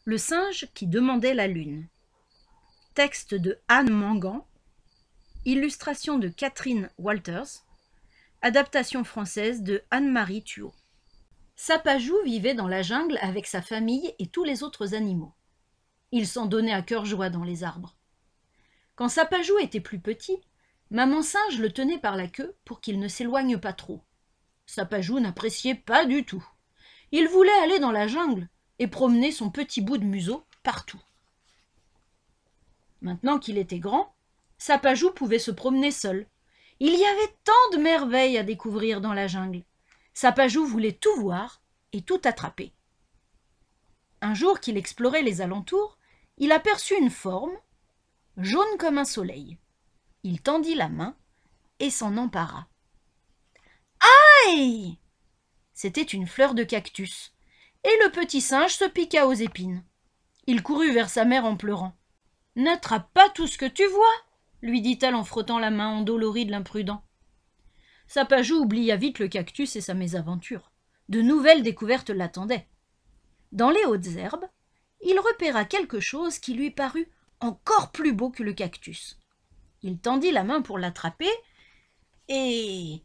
Le singe qui demandait la lune. Texte de Anne Mangan. Illustration de Catherine Walters. Adaptation française de Anne-Marie Thuot. Sapajou vivait dans la jungle avec sa famille et tous les autres animaux. Il s'en donnait à cœur joie dans les arbres. Quand Sapajou était plus petit, maman singe le tenait par la queue pour qu'il ne s'éloigne pas trop. Sapajou n'appréciait pas du tout. Il voulait aller dans la jungle et promener son petit bout de museau partout. Maintenant qu'il était grand, Sapajou pouvait se promener seul. Il y avait tant de merveilles à découvrir dans la jungle. Sapajou voulait tout voir et tout attraper. Un jour qu'il explorait les alentours, il aperçut une forme, jaune comme un soleil. Il tendit la main et s'en empara. Aïe! C'était une fleur de cactus, et le petit singe se piqua aux épines. Il courut vers sa mère en pleurant. « N'attrape pas tout ce que tu vois !» lui dit-elle en frottant la main endolorie de l'imprudent. Sapajou oublia vite le cactus et sa mésaventure. De nouvelles découvertes l'attendaient. Dans les hautes herbes, il repéra quelque chose qui lui parut encore plus beau que le cactus. Il tendit la main pour l'attraper et...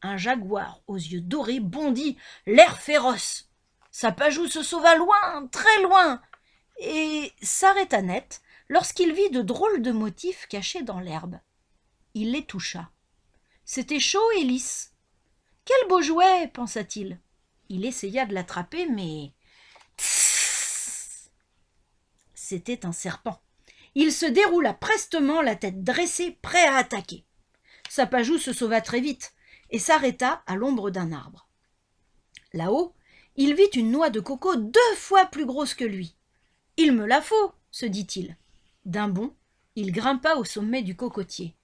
Un jaguar aux yeux dorés bondit, l'air féroce. Sapajou se sauva loin, très loin, et s'arrêta net lorsqu'il vit de drôles de motifs cachés dans l'herbe. Il les toucha. C'était chaud et lisse. « Quel beau jouet !» pensa-t-il. Il essaya de l'attraper, mais... C'était un serpent. Il se déroula prestement, la tête dressée, prêt à attaquer. Sapajou se sauva très vite et s'arrêta à l'ombre d'un arbre. Là-haut, il vit une noix de coco 2 fois plus grosse que lui. « Il me la faut !» se dit-il. D'un bond, il grimpa au sommet du cocotier.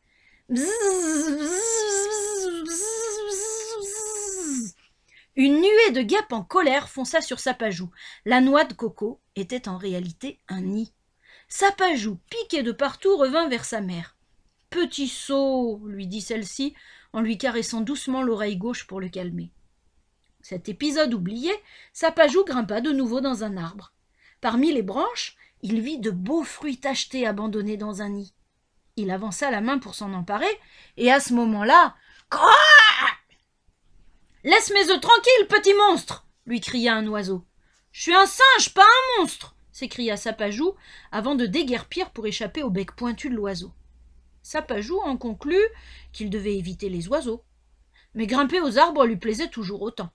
Une nuée de guêpes en colère fonça sur Sapajou. La noix de coco était en réalité un nid. Sapajou, piqué de partout, revint vers sa mère. « Petit sot !» lui dit celle-ci, en lui caressant doucement l'oreille gauche pour le calmer. Cet épisode oublié, Sapajou grimpa de nouveau dans un arbre. Parmi les branches, il vit de beaux fruits tachetés abandonnés dans un nid. Il avança la main pour s'en emparer, et à ce moment-là... « Laisse mes œufs tranquilles, petit monstre !» lui cria un oiseau. « Je suis un singe, pas un monstre !» s'écria Sapajou, avant de déguerpir pour échapper au bec pointu de l'oiseau. Sapajou en conclut qu'il devait éviter les oiseaux. Mais grimper aux arbres lui plaisait toujours autant.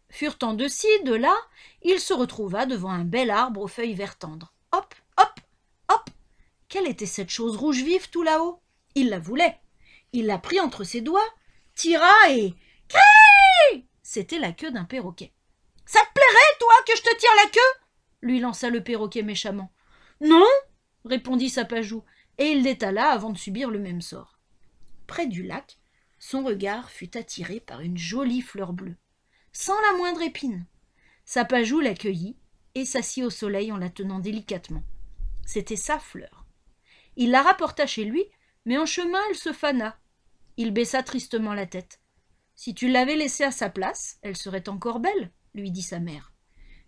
Furetant de ci, de là, il se retrouva devant un bel arbre aux feuilles vert tendre. Hop, hop, hop! Quelle était cette chose rouge vive tout là-haut? Il la voulait. Il la prit entre ses doigts, tira et... Crie! C'était la queue d'un perroquet. « Ça te plairait, toi, que je te tire la queue ?» lui lança le perroquet méchamment. « Non !» répondit Sapajou, et il l'étala avant de subir le même sort. Près du lac, son regard fut attiré par une jolie fleur bleue, sans la moindre épine. Sapajou l'accueillit et s'assit au soleil en la tenant délicatement. C'était sa fleur. Il la rapporta chez lui, mais en chemin elle se fana. Il baissa tristement la tête. « Si tu l'avais laissée à sa place, elle serait encore belle, » lui dit sa mère.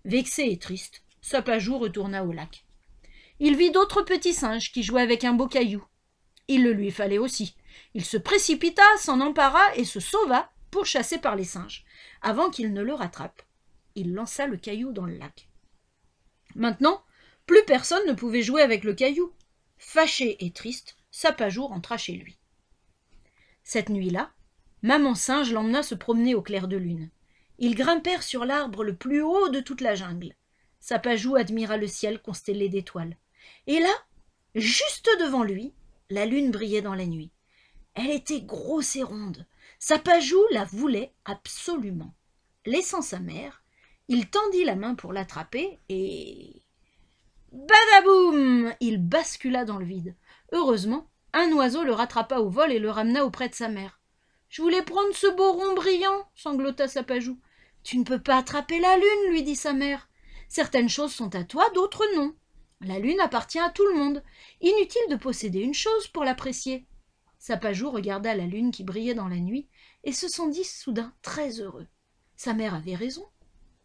Vexé et triste, Sapajou retourna au lac. Il vit d'autres petits singes qui jouaient avec un beau caillou. Il le lui fallait aussi. Il se précipita, s'en empara et se sauva, pourchassé par les singes. Avant qu'ils ne le rattrapent, il lança le caillou dans le lac. Maintenant, plus personne ne pouvait jouer avec le caillou. Fâché et triste, Sapajou rentra chez lui. Cette nuit-là, maman singe l'emmena se promener au clair de lune. Ils grimpèrent sur l'arbre le plus haut de toute la jungle. Sapajou admira le ciel constellé d'étoiles. Et là, juste devant lui, la lune brillait dans la nuit. Elle était grosse et ronde. Sapajou la voulait absolument. Laissant sa mère, il tendit la main pour l'attraper et... Badaboum! Il bascula dans le vide. Heureusement, un oiseau le rattrapa au vol et le ramena auprès de sa mère. « Je voulais prendre ce beau rond brillant, » sanglota Sapajou. « Tu ne peux pas attraper la lune, » lui dit sa mère. « Certaines choses sont à toi, d'autres non. La lune appartient à tout le monde. Inutile de posséder une chose pour l'apprécier. » Sapajou regarda la lune qui brillait dans la nuit et se sentit soudain très heureux. Sa mère avait raison.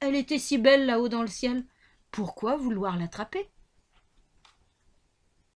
Elle était si belle là-haut dans le ciel. Pourquoi vouloir l'attraper?